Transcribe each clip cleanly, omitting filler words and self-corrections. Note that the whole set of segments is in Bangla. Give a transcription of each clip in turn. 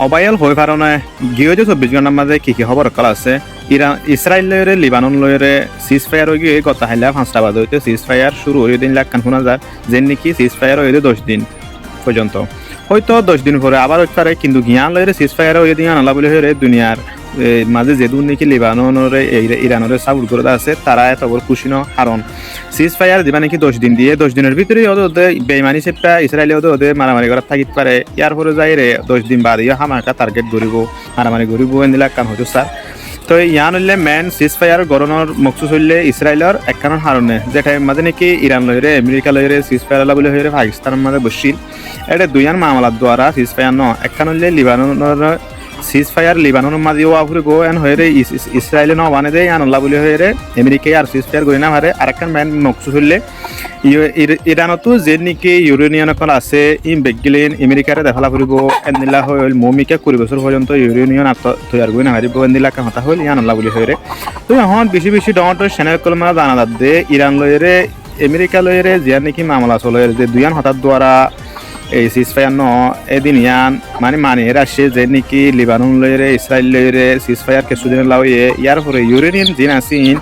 অবায়ল হয়ে পারনে গিয়ে যে 24 ঘন্টার মাঝে কি খবর কলা আছে ইসরায়েল লয়রে লিবানন লয়রে সিজ ফায়ার হয়ে গিয়ে গত হাইলা 5টা বাজে হইতে সিজ ফায়ার শুরু হয়ে দিন লাখ কান শোনা যায় যে নাকি সিজ ফায়ার হয়ে 10 দিন পর্যন্ত হয়তো 10 দিন পরে আবার হইতে পারে কিন্তু গিয়ান লয়রে সিজ ফায়ার হয়ে দিন আনালা বলে হয়ে দুনিয়ার মাঝে যেদুন নাকি লিবাননের ইরানের সাপোর্ট করে আছে তারা এত বড় খুশি ন কারণ সিজ ফায়ার দিবা নাকি 10 দিন দিয়ে 10 দিনের ভিতরে ওদের বেইমানি সেটা ইসরায়েলি ওদের মারামারি করা থাকিতে পারে ইয়ার পরে যাই রে 10 দিন বাদ ইয়া হামাকা টার্গেট করিব মারামারি করিব এনদিলা কাম হইতো স্যার তো ইয়ান হইলে মেন সিজ ফায়ার গরনের মকসুদ হইলে ইসরায়েলের একখানের হারণে যেটা মাঝে নাকি ইরান লইরে আমেরিকা লইরে সিজ ফায়ার বলে হইরে পাকিস্তানের মাঝে বসছিল এটা দুইয়ান মামলার দ্বারা সিজ ফায়ার ন একখান হইলে লিবাননের সিজ ফায়ার লিবাননের মাঝে ওয়াফুরে গো এন হয়ে ইসরায়েলে ন বানে দেয় আনল্লা বলে হয়ে আমেরিকায় আর সিজ ফায়ার করি না হারে আর একখান মেন মকসুদ হইলে ইরানতো যে নাকি ইউরেনিয়ান এখন আছে ইম বেগিলেন আমেরিকারে দেখালা ফুরিব এনদিলা হইল মমিকা 20 বছর পর্যন্ত ইউরেনিয়ান তৈয়ার করি না হারিব এনদিলা কথা হইল আনল্লা বলে হয়ে তো এখন বেশি বেশি ডমাটোর সেনের কলমা জানা দে ইরান লইরে আমেরিকা লইরে যে নাকি মামলা চলে যে দুইয়ান হঠাৎ দ্বারা এই সিজ ফায়ার ন এদিন ইয়ান মানে আসছে যে নাকি লিবানন লইরে ইসরায়েল লইরে সিজ ফায়ার কিছুদিন লাউয়ে ইয়ার পরে ইউরেনিয়ান জিন আসিন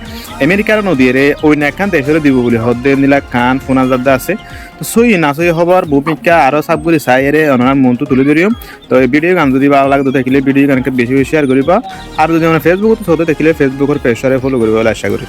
আমেরিকার নদীরে ওই নেখান দেশের দিব বলে হদ্দে নীলা খান ফোনাজাদ্দা আছে তো সই না সই হবার ভূমিকা আরও সাবগুলি চাইরে ওনার মনটো তুলে ধরিম তো এই ভিডিও গান যদি ভালো লাগে দেখিলে ভিডিও গানকে বেশি বেশি শেয়ার করিবা আর যদি আমরা ফেসবুকত দেখলে ফেসবুকের পেজরে ফলো করিব আশা করি।